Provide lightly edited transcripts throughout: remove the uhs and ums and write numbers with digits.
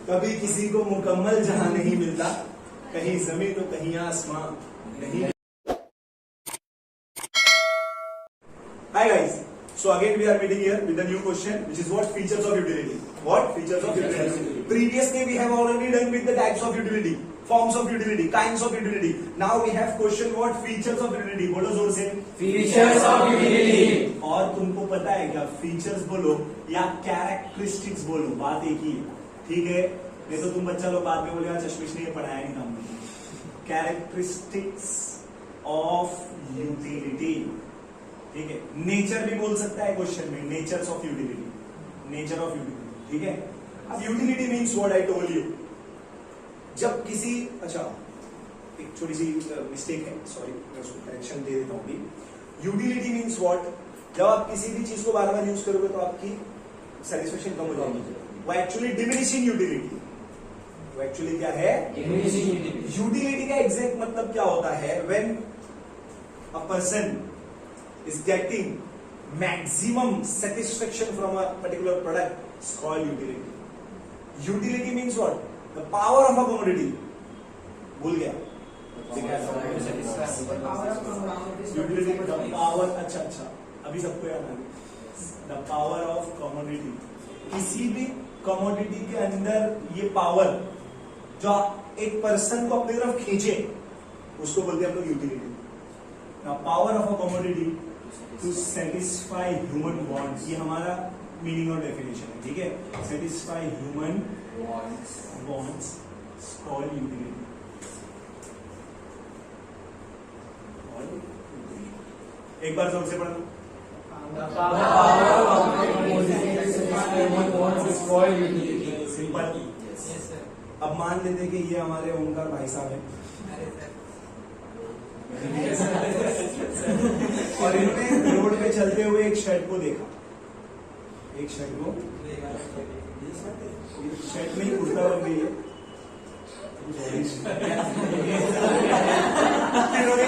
कभी किसी को मुकम्मल जहां नहीं मिलता, कहीं जमीन तो कहीं आसमां कहीं। Hi guys, so again we are meeting here with a new question, which is what features of utility. What features of utility? Previously we have already done with the types of utility, forms of utility, kinds of utility. Now we have question what features of utility. बोलो जोर से, features of utility. और तुमको पता है क्या features बोलो या कैरेक्टरिस्टिक्स बोलो, बात एक ही है, ठीक है? नहीं तो तुम बच्चा लोग बाद में बोलेगा चश्मिश ने पढ़ाया नहीं था। कैरेक्टरिस्टिक्स ऑफ यूटिलिटी, ठीक है? नेचर भी बोल सकता है क्वेश्चन में, natures of utility, nature of utility, ठीक है? अब utility means what I told you. जब किसी, अच्छा एक छोटी सी मिस्टेक है, सॉरी मैं उसको करेक्शन दे देता हूं अभी। यूटिलिटी मीन्स व्हाट, जब आप किसी भी चीज को बार बार यूज करोगे तो आपकी सेटिस्फेक्शन कम हो जाएगी। वो एक्चुअली डिमिनिशिंग यूटिलिटी, वो एक्चुअली क्या है? Diminishing utility. यूटिलिटी का एग्जैक्ट मतलब क्या होता है? When a person is getting maximum satisfaction from a particular product is called utility. Utility means what? The power of a commodity. भूल गया? Utility the power, अच्छा अभी सबको याद आ गया। The power of commodity. किसी भी commodity के अंदर ये power जो एक पर्सन को अपनी तरफ खींचे उसको बोलते हैं हम लोग utility. Now power of a commodity to satisfy human wants, ये हमारा मीनिंग और डेफिनेशन है, ठीक है? satisfy human wants is called utility. एक बार जोर से पढ़ना। सिंपल। अब मान लेते कि ये हमारे ओमकार भाई साहब है और इन्होंने रोड पे चलते हुए एक शर्ट को देखा, एक शर्ट को, शर्ट में ही कुर्ता बन गई है, इन्होंने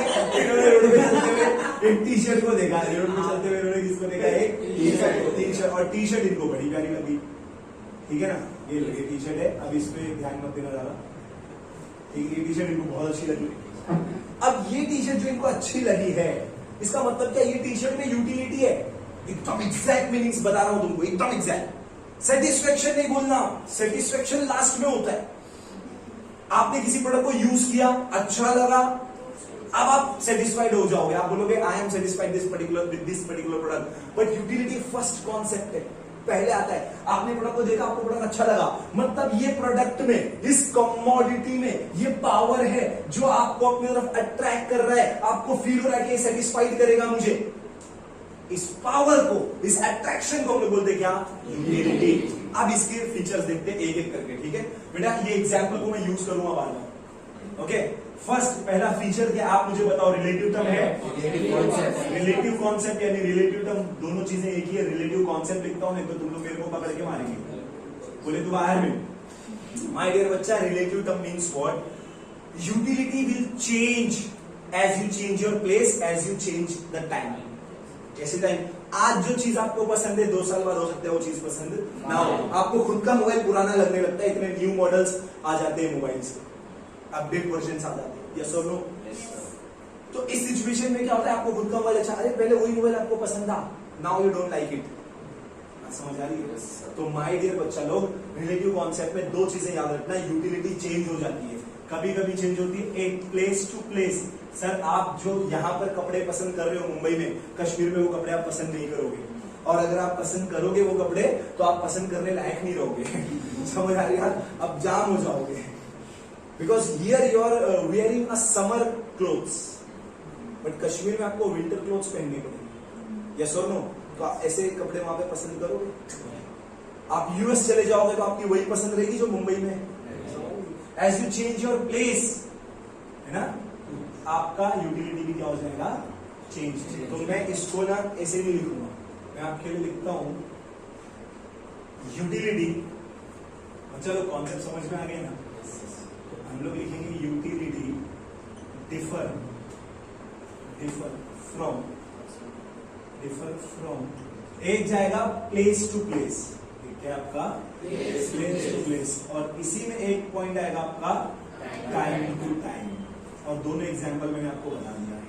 रोड पे चलते हुए एक टी शर्ट को देखा, रोड पे चलते हुए इन्होंने किसको देखा? एक टी शर्ट, और टी शर्ट इनको बड़ी प्यारी लगी, ठीक है ना? ये टी शर्ट है, अब इस पे ध्यान मत देना ज्यादा, ठीक है? ये टी शर्ट इनको बहुत अच्छी लगी। अब ये टी शर्ट जो इनको अच्छी लगी है, इसका मतलब क्या? ये टी शर्ट में यूटिलिटी है। एकदम एग्जैक्ट मीनिंग्स बता रहा हूं तुमको, एकदम एग्जैक्ट। सेटिस्फेक्शन नहीं बोलना, सेटिस्फेक्शन लास्ट में होता है। आपने किसी प्रोडक्ट को यूज किया, अच्छा लगा, अब आप सेटिस्फाइड हो जाओगे, आप बोलोगे I am satisfied with this particular product. But utility first concept है, पहले आता है। आपने प्रोडक्ट को देखा, आपको प्रोडक्ट अच्छा लगा, मतलब ये प्रोडक्ट में, इस कमोडिटी में ये पावर है जो आपको अपनी तरफ अट्रैक्ट कर रहा है, आपको फील हो रहा है कि ये सेटिस्फाइड करेगा मुझे। इस पावर को, इस अट्रैक्शन को हम लोग बोलते क्या? यूटिलिटी। अब इसके फीचर्स देखते हैं एक एक करके, ठीक है बेटा? ये एग्जाम्पल को मैं यूज करूंगा बाद में, ओके? फर्स्ट पहला फीचर क्या? आप मुझे बताओ। रिलेटिव टर्म है, रिलेटिव कॉन्सेप्ट, यानी रिलेटिव टर्म दोनों चीजें एक ही है। रिलेटिव कॉन्सेप्ट लिखता हूं, नहीं तो तुम लोग मेरे को पकड़ के मारेंगे, बोले तू बाहर में। माय डियर बच्चा, relative term means what? Utility will change as you change your place, as you change the time. कैसे टाइम? आज जो चीज आपको पसंद है 2 साल बाद हो सकता है वो चीज पसंद ना हो। आपको खुद का मोबाइल पुराना लगने लगता है, इतने न्यू मॉडल्स आ जाते हैं मोबाइल से, अपडेट वर्जन आ जाते हैं, यस और नो? तो इस सिचुएशन में क्या होता है? आपको खुद का मोबाइल अच्छा, अरे पहले वही मोबाइल आपको पसंद था, now you don't like it. समझ आ रही है? तो माय डियर बच्चा लोग, रिलेटिव कॉन्सेप्ट में 2 चीजें याद रखना, यूटिलिटी चेंज हो जाती है, कभी कभी चेंज होती है, एक प्लेस टू प्लेस। सर आप जो यहाँ पर कपड़े पसंद कर रहे हो मुंबई में, कश्मीर में वो कपड़े आप पसंद नहीं करोगे, और अगर आप पसंद करोगे वो कपड़े तो आप पसंद करने लायक नहीं रहोगे। समझ आ रही है? आप जाम हो जाओगे, because here you are wearing a summer clothes, but Kashmir में आपको विंटर क्लोथ्स पहनने पड़ेंगे, यस और नो? तो आप ऐसे कपड़े वहां पे पसंद करोगे? आप यूएस चले जाओगे तो आपकी वही पसंद रहेगी जो मुंबई में है। As you change your place, है ना, आपका यूटिलिटी भी क्या हो जाएगा? चेंज। तो मैं इसको ना ऐसे नहीं लिखूंगा, मैं आपके लिए लिखता हूं यूटिलिटी। चलो कॉन्सेप्ट समझ में आ गया ना? हम लोग लिखेंगे यूटिलिटी डिफर फ्रॉम, एक जाएगा प्लेस टू प्लेस, क्या आपका? प्लेस टू प्लेस, और इसी में एक पॉइंट आएगा आपका टाइम टू टाइम, और दोनों एग्जाम्पल मैंने आपको बता दिया है।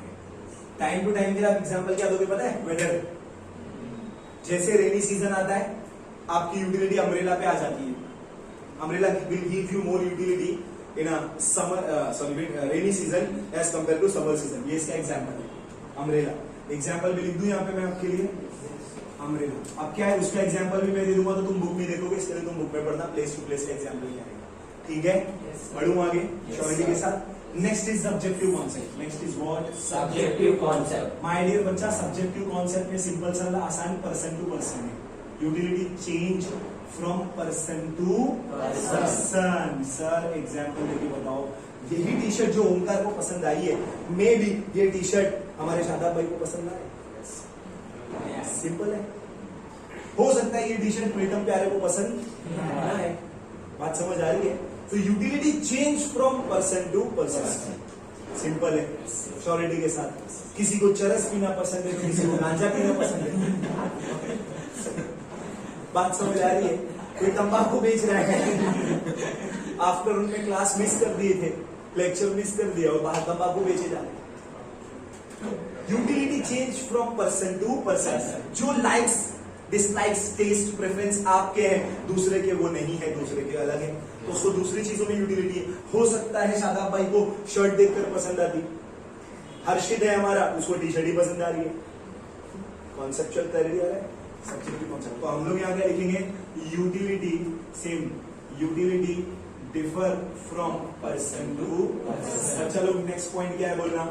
टाइम टू टाइम के आप एग्जाम्पल क्या दोगे पता है? वेदर। जैसे रेनी सीजन आता है, आपकी यूटिलिटी अम्ब्रेला पे आ जाती है। Umbrella will give you more utility in a summer rainy season as compare to summer season. ये इसका एग्जाम्पल है, अम्ब्रेला। एग्जाम्पल भी लिख दूं यहाँ पे मैं आपके लिए, अम्ब्रेला। अब क्या है, उसका एग्जाम्पल भी मैं दे दूंगा तो तुम बुक नहीं देखोगे, इसके लिए तुम बुक में पढ़ना, प्लेस टू प्लेस का एग्जाम्पल क्या है। ठीक है, पढ़ूं आगे श्योरिटी के साथ। Next is subjective concept. Next is what? Subjective concept. My dear बच्चा, सब्जेक्टिव कॉन्सेप्ट में सिंपल सा आसान पर्सन टू पर्सन है। Utility change from person to person. Sir example देके बताओ, यही टी शर्ट जो ओमकार को पसंद आई है, मे बी ये टी शर्ट हमारे शादाब भाई को पसंद आए। सिंपल है। हो सकता है ये टी शर्ट प्रीतम प्यारे को पसंद ना है। बात समझ आ रही है? तो utility change from person to person. Simple है, श्योरिटी के साथ। किसी को चरस पीना पसंद है तो किसी को गांजा पीना पसंद है। बात समझ आ रही है? कोई तंबाकू बेच रहा है, आफ्टरनून में क्लास मिस कर दिए थे, लेक्चर मिस कर दिया और बाहर तंबाकू बेचे जा रहे। Utility change from person to person. जो लाइक्स डिसलाइक्स टेस्ट प्रेफरेंस आपके हैं, दूसरे के वो नहीं है, दूसरे के अलग है, तो उसको दूसरी चीजों में यूटिलिटी है। हो सकता है शादाब भाई को शर्ट देखकर पसंद आती, हर्षित है हमारा, उसको टी शर्ट ही पसंद आ रही है। कॉन्सेप्चुअल क्लैरिटी आ रहा है, सब्जेक्टिव कॉन्सेप्ट। तो हम लोग यहाँ क्या लिखेंगे? Utility same, utility differ from person to person. चलो नेक्स्ट पॉइंट क्या है बोलना?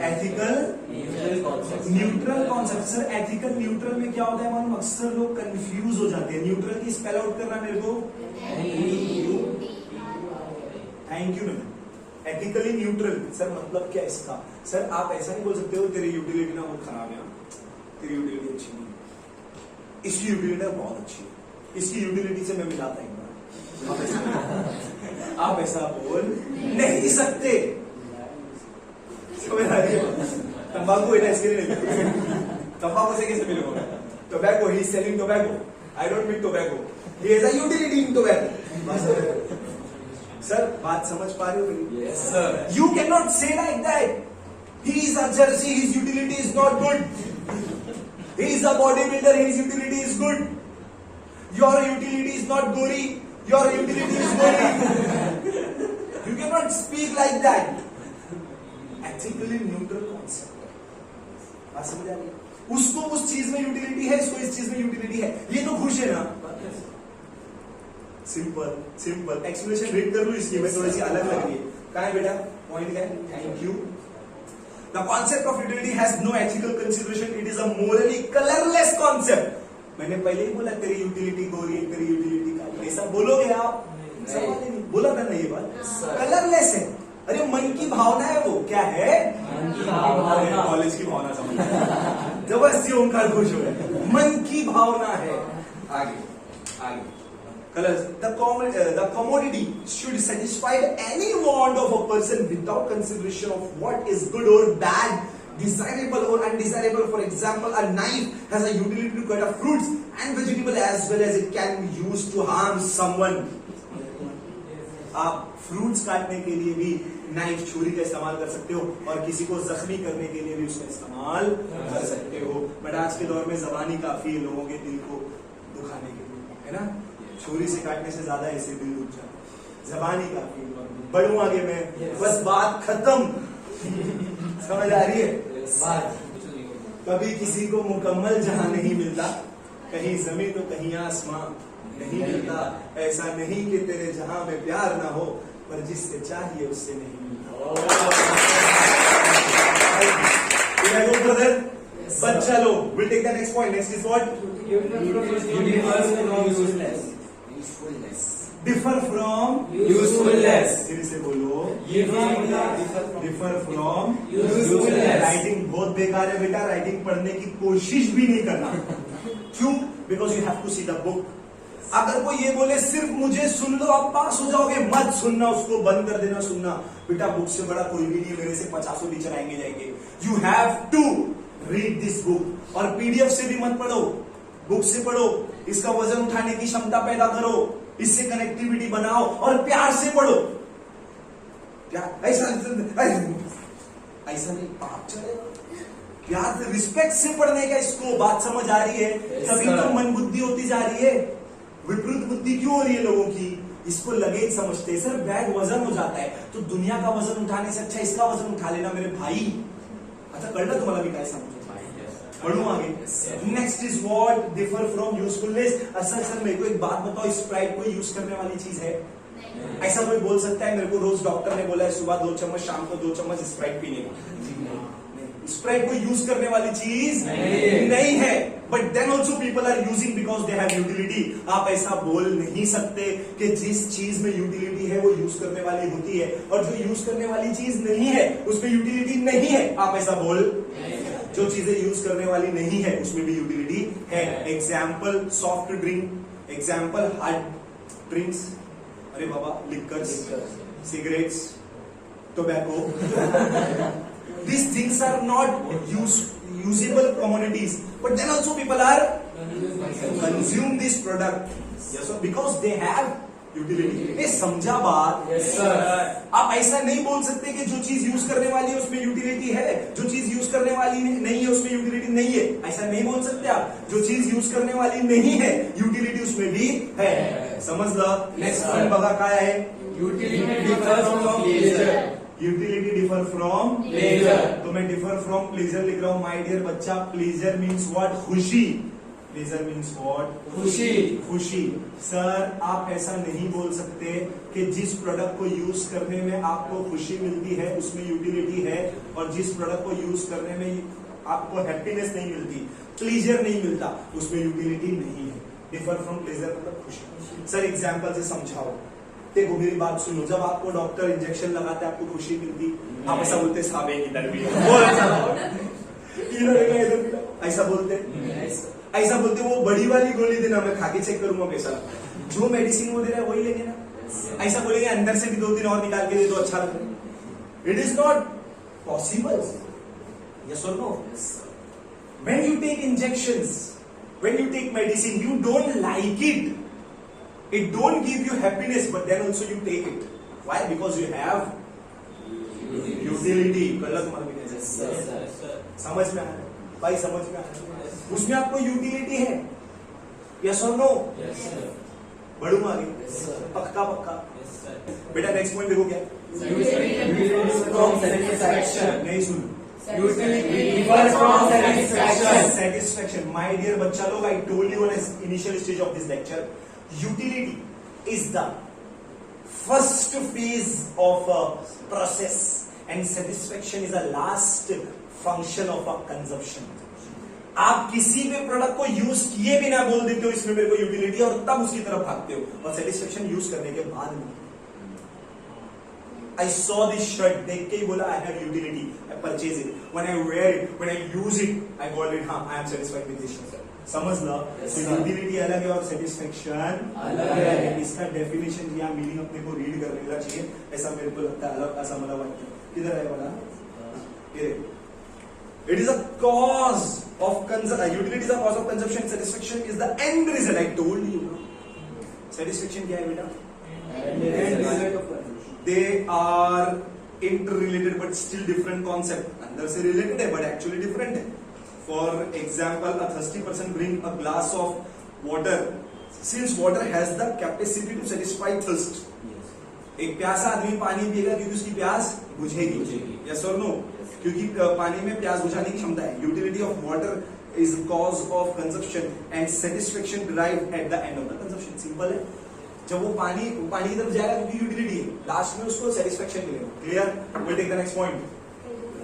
Ethical neutral concept. Sir ethical neutral में क्या होता है मालूम? अक्सर लोग कंफ्यूज हो जाते हैं। न्यूट्रल की स्पेल आउट करना मेरे को। Thank you ma'am. Ethically neutral sir मतलब क्या इसका? सर आप ऐसा नहीं बोल सकते हो तेरी यूटिलिटी ना बहुत खराब है, तेरी यूटिलिटी अच्छी नहीं है, इसकी यूटिलिटी बहुत अच्छी है, इसकी यूटिलिटी से मैं मिलाता एक बार। आप ऐसा बोल नहीं सकते। समझ आ रही है? तंबाकू है ना, इसके लिए नहीं। तंबाकू से कैसे मिलेगा? Tobacco, he is selling tobacco, I don't mean tobacco, he has a utility in tobacco. Sir बात समझ पा रहे हो मेरी? Yes sir. You can not say like that, he is a jersey, his utility is not good, he is a body builder, his utility is good, your utility is not गोरी, your utility is गोरी। You can not speak like that. Ethically neutral concept. बात समझ आ रही है? उसको उस चीज में यूटिलिटी है, इसको इस चीज में यूटिलिटी है, ये तो खुश है ना। सिंपल सिंपल एक्सप्लेनेशन रीड कर लूं, इसकी में थोड़ी सी अलग लग रही है। कहां है बेटा पॉइंट? क्या है? Thank you. The concept of utility has no ethical consideration, it is a morally colourless concept. मैंने पहले ही बोला तेरी यूटिलिटी गोरी है, तेरी यूटिलिटी काली, ऐसा बोलोगे आप? सवाल ही नहीं, बोला था ना ये बात। कलरलेस है, अरे मन की भावना है वो। क्या है? मन की भावना। कॉलेज की भावना समझ, जबरदस्ती ओंकार खुश हो गए। मन की भावना है। आगे आगे colors. The commodity should satisfy any want of a person without consideration of what is good or bad, desirable or undesirable. For example, a knife has a utility to cut up fruits and vegetables as well as it can be used to harm someone. आप fruits काटने के लिए भी knife छुरी का इस्तेमाल कर सकते हो और किसी को जख्मी करने के लिए भी उसका इस्तेमाल कर सकते हो। बट आज के दौर में ज़बान ही काफी है लोगों के दिल को दुखाने के लिए, है ना? छुरी से काटने से ज्यादा ऐसे दिल दुख जाता, ज़बान ही काफी है। बढ़ूं आगे मैं, बस बात खत्म। समझ आ रही है? कभी किसी को मुकम्मल जहां नहीं मिलता, कहीं जमीन तो कहीं आसमां नहीं मिलता। ऐसा नहीं कि तेरे जहां में प्यार ना हो, पर जिससे चाहिए उससे नहीं मिलता। बट चलो, we'll take the next point. Next is what? Differ from usefulness. फिर से बोलो, differ from usefulness. राइटिंग बहुत बेकार है बेटा, राइटिंग पढ़ने की कोशिश भी नहीं करना। क्यों? Because you have to see the book. अगर कोई ये बोले सिर्फ मुझे सुन लो आप पास हो जाओगे, मत सुनना, उसको बंद कर देना सुनना। बेटा बुक से बड़ा कोई भी नहीं, मेरे से 50 टीचर आएंगे जाएंगे। You have to read this book. और पीडीएफ से भी मत पढ़ो, बुक से पढ़ो। इसका वजन उठाने की क्षमता पैदा करो, इससे कनेक्टिविटी बनाओ और प्यार से पढ़ो। ऐसा नहीं, पाप चलेगा। प्यार से, रिस्पेक्ट से पढ़ने का इसको बात समझ आ रही है? कभी तो मन बुद्धि होती जा रही है, विपरीत बुद्धि क्यों हो रही है लोगों की? इसको लगेज समझते हैं, सर बैग वजन हो जाता है तो दुनिया का वजन उठाने से अच्छा इसका वजन उठा लेना मेरे भाई। अच्छा कर लो, तुम्हारा भी क्या समझो। पढ़ू आगे। Next is what differ from usefulness. Sir मेरे को एक बात बताओ, स्प्राइट कोई यूज करने वाली चीज है? ऐसा कोई बोल सकता है मेरे को रोज डॉक्टर ने बोला है सुबह 2 चम्मच, शाम को 2 चम्मच स्प्राइट पीने का? स्प्राइट कोई यूज करने वाली चीज नहीं है। But then also people are using because they have utility. आप ऐसा बोल नहीं सकते कि जिस चीज में यूटिलिटी है वो यूज करने वाली होती है, और जो यूज करने वाली चीज नहीं है उसमें यूटिलिटी नहीं है। आप ऐसा बोल, जो चीजें यूज करने वाली नहीं है उसमें भी यूटिलिटी है। Example soft drink, example hard drinks, अरे बाबा liquors, cigarettes, tobacco. These things are not usable commodities, but then also people are consume this product, yes, because they have utility. ये समझा बात? Yes, sir. आप ऐसा नहीं बोल सकते कि जो चीज यूज करने वाली है उसमें यूटिलिटी है, जो चीज यूज करने वाली नहीं है उसमें यूटिलिटी नहीं है। ऐसा नहीं बोल सकते आप। जो चीज यूज करने वाली नहीं है यूटिलिटी उसमें भी है। समझ लो। नेक्स्ट पॉइंट बघा काय आहे? Utility differs from pleasure. Utility differ from pleasure. तो मैं डिफर फ्रॉम प्लेजर लिख रहा हूं माय डियर बच्चा। Pleasure means what? खुशी। Pleasure means what? खुशी। खुशी। सर आप ऐसा नहीं बोल सकते कि जिस प्रोडक्ट को यूज करने में आपको खुशी मिलती है उसमें यूटिलिटी है, और जिस प्रोडक्ट को यूज करने में आपको हैप्पीनेस नहीं मिलती, प्लेजर नहीं मिलता, उसमें यूटिलिटी नहीं है। डिफर फ्रॉम प्लेजर मतलब खुशी। सर एग्जाम्पल से समझाओ। देखो मेरी बात सुनो, जब आपको डॉक्टर इंजेक्शन लगाते आपको खुशी मिलती, आप ऐसा बोलते साहब एक इधर भी ऐसा बोलते, ऐसा बोलते वो बड़ी वाली गोली देना, मैं खा के चेक करूंगा कैसा। जो मेडिसिन वो दे रहा है वही लेंगे ना। ऐसा बोलेंगे अंदर से भी 2-3 और निकाल के दे दो, अच्छा लग रहा है। It is not possible. Yes और no? When you take injections, when you take medicine, you don't like it. It don't give you happiness, but then also you take it. Why? Because you have utility. गलत मान लीजिए। समझ में आया भाई? समझ में आया? उसमें आपको यूटिलिटी है। यस और नो? बढ़ू आगे? पक्का पक्का? बेटा नेक्स्ट पॉइंट देखो क्या? नहीं सुन। Satisfaction. My dear बच्चा लोग, I told you on initial stage of this lecture, utility is the first phase of a process and satisfaction is the last function of a consumption. आप किसी भी product को use किए बिना बोल देते हो इसमें मेरे को यूटिलिटी, और तब उसकी तरफ भागते हो, और सेटिस्फेक्शन यूज करने के बाद में। I saw this shirt, देख के ही बोला I have utility, I purchase it. When I wear it, when I use it, I got it. हाँ, I am satisfied with this shirt. समझ लो। यूटिलिटी अलग है और सेटिस्फेक्शन अलग है। इसका डेफिनेशन या मीनिंग अपने को रीड कर लेना चाहिए, ऐसा मेरे को लगता है। अलग ऐसा मतलब वाक्य किधर है वाला? It is a cause of consumption, utility is a cause of consumption, satisfaction is the end result. I told you. Satisfaction क्या है बेटा? They are interrelated but still different concept. अंदर से रिलेटेड है बट एक्चुअली डिफरेंट है। For example, a thirsty person bring a glass of water. Since water has the capacity to satisfy thirst. एक प्यासा आदमी पानी पिएगा क्योंकि उसकी प्यास बुझेगी। Yes or no? क्योंकि पानी में प्यास बुझाने की क्षमता है। Utility of water is cause of consumption and satisfaction derived at the end of the consumption. Simple है। जब वो पानी की तरफ जाएगा क्योंकि यूटिलिटी है, लास्ट में उसको सेटिस्फेक्शन मिलेगा। Clear? we'll take the next point.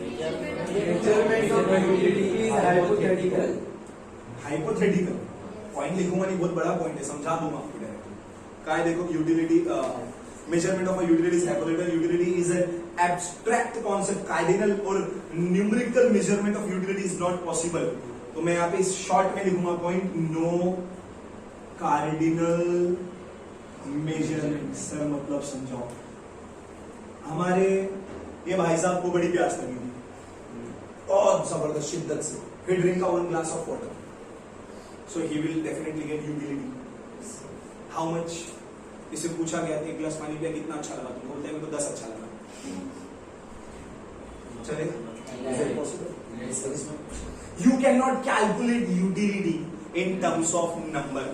Measurement of utility is hypothetical. Hypothetical point लिखूंगा नहीं, बहुत बड़ा पॉइंट है, समझा दूंगा आपको डायरेक्ट। काय देखो utility, measurement of a utility is hypothetical. Utility is an abstract concept. Cardinal और numerical measurement of utility is not possible. तो मैं यहाँ पे इस शॉर्ट में लिखूंगा point, no cardinal measurement. Sir मतलब समझाओ। हमारे ये भाई साहब को बड़ी प्यास लगी थी, बहुत जबरदस्त शिद्दत से, फिर ड्रिंक का 1 glass of water. so he will definitely get utility. How much? इसे पूछा गया एक गिलास पानी पिया कितना अच्छा लगा, तुम बोलते हैं मेरे को 10 अच्छा लगा, चलेगा? Is it possible? You cannot calculate utility in terms of number.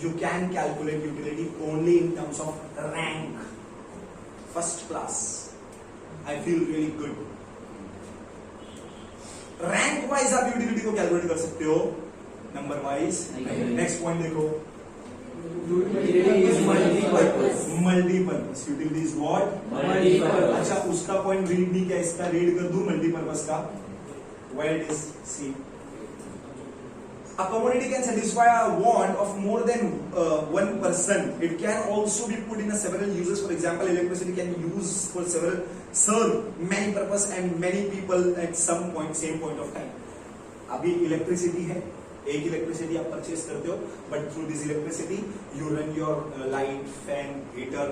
You can calculate utility only in terms of rank. First class. I feel really good. Rank wise आप यूटिलिटी को कैलकुलेट कर सकते हो, नंबर वाइज। नेक्स्ट पॉइंट देखो, multipurpose. Utility is what? Multipurpose. अच्छा, उसका point read नहीं किया, इसका रीड कर दूं मल्टीपर्पज का। Where it is, see, a commodity can satisfy a want of more than one person. It can also be put in a several uses. For example, electricity can be used for serve many purpose and many people at some point, same point of time. अभी electricity है, एक electricity आप purchase करते हो, but through this electricity you run your light, fan, heater,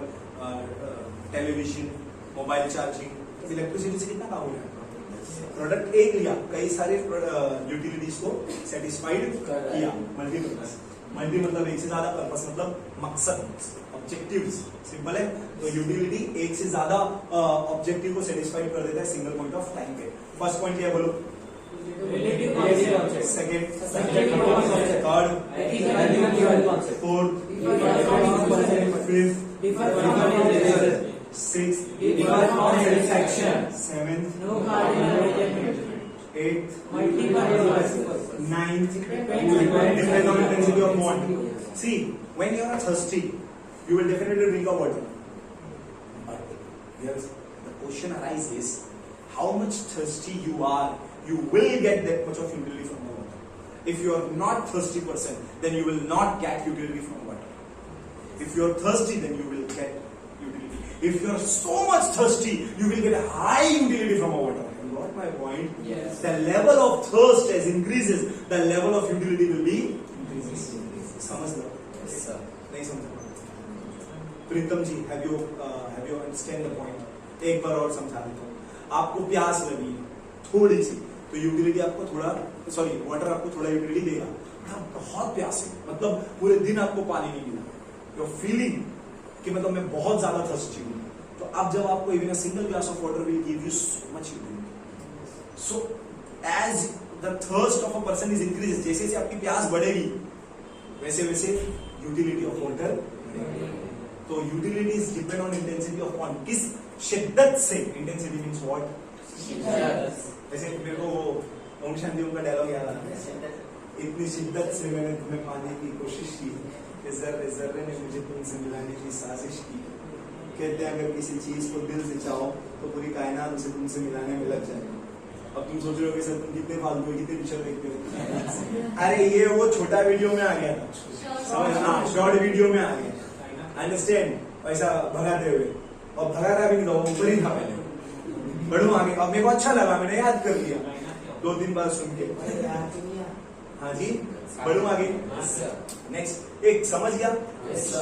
television, mobile charging. Electricity से कितना काम हो रहा है? प्रोडक्ट एक लिया, कई सारे यूटिलिटीज को सेटिस्फाइड किया। मल्टीपर्पज, मल्टी मतलब एक से ज्यादा, पर्पस मतलब मकसद, ऑब्जेक्टिव्स। सिंपल है। तो यूटिलिटी एक से ज्यादा ऑब्जेक्टिव को सेटिस्फाइड कर देता है सिंगल पॉइंट ऑफ टाइम पे। फर्स्ट पॉइंट क्या है बोलो? Second, third, fourth, fifth, sixth, seventh, eighth, ninth, depends on intensity of want. See, when you are thirsty, you will definitely drink a water. But here's the question arises: how much thirsty you are, you will get that much of utility from the water. If you are not thirsty person, then you will not get utility from water. If you are thirsty, then you will get utility. If you are so much thirsty, you will get a high utility from water. You got my point? Yes. The level of thirst as increases, the level of utility will be increases. समझ लो? Yes, sir. नहीं समझ? प्रीतम जी, have you understand the point? एक बार और समझा देता हूँ। आपको प्यास लगी थोड़ी सी, तो यूटिलिटी आपको थोड़ा, सॉरी, वाटर आपको थोड़ा यूटिलिटी देगा। बहुत प्यास है, मतलब पूरे दिन आपको पानी नहीं मिला, योर फीलिंग कि मतलब मैं बहुत ज्यादा थर्स्टी हूं, तो अब जब आपको even a single glass of water will give you so much utility. So as the thirst of a person is increase, जैसे जैसे आपकी प्यास बढ़ेगी वैसे वैसे यूटिलिटी ऑफ वाटर बढ़ेगी। तो utility is depend on intensity of want. किस शिद्दत से, इंटेंसिटी मींस व्हाट? जैसे मेरे को ओम शांति ओम का डायलॉग याद आता है, इतनी शिद्दत से मैंने तुम्हें पाने की कोशिश की, जर्रे ने मुझे तुमसे मिलाने की साजिश की। कहते हैं अगर किसी चीज को दिल से चाहो तो पूरी कायनात उसे तुमसे मिलाने में लग जाएगी। अब तुम सोच रहे हो कि सर तुम कितने फालतू हो, कितने पिक्चर देखते हो। अरे ये वो छोटा वीडियो में आ गया था, समझना, शॉर्ट वीडियो में आ गया, अंडरस्टैंड? पैसा भगाते हुए, और भगा रहा भी नहीं था, वो ऊपर ही था पहले। बढ़ू आगे, अब मेरे को अच्छा लगा, मैंने याद कर लिया 2-3 बार सुन के। हाँ जी, बढ़ू आगे। नेक्स्ट, एक समझ गया?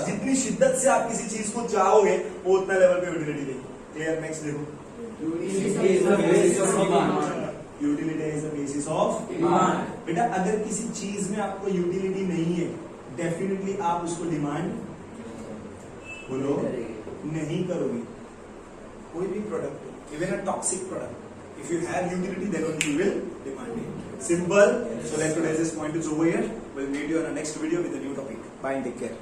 जितनी शिद्दत से आप किसी चीज को चाहोगे वो उतना लेवल पे यूटिलिटी देगी। क्लियर? नेक्स्ट देखो, utility is the basis of demand. बेटा अगर किसी चीज में आपको यूटिलिटी नहीं है, डेफिनेटली आप उसको डिमांड बोलो नहीं करोगे। कोई भी product, even a toxic product, if you have utility then only you will demand it. Simple. So let today's point is over here. We'll meet you on our next video with a new topic. Bye and take care.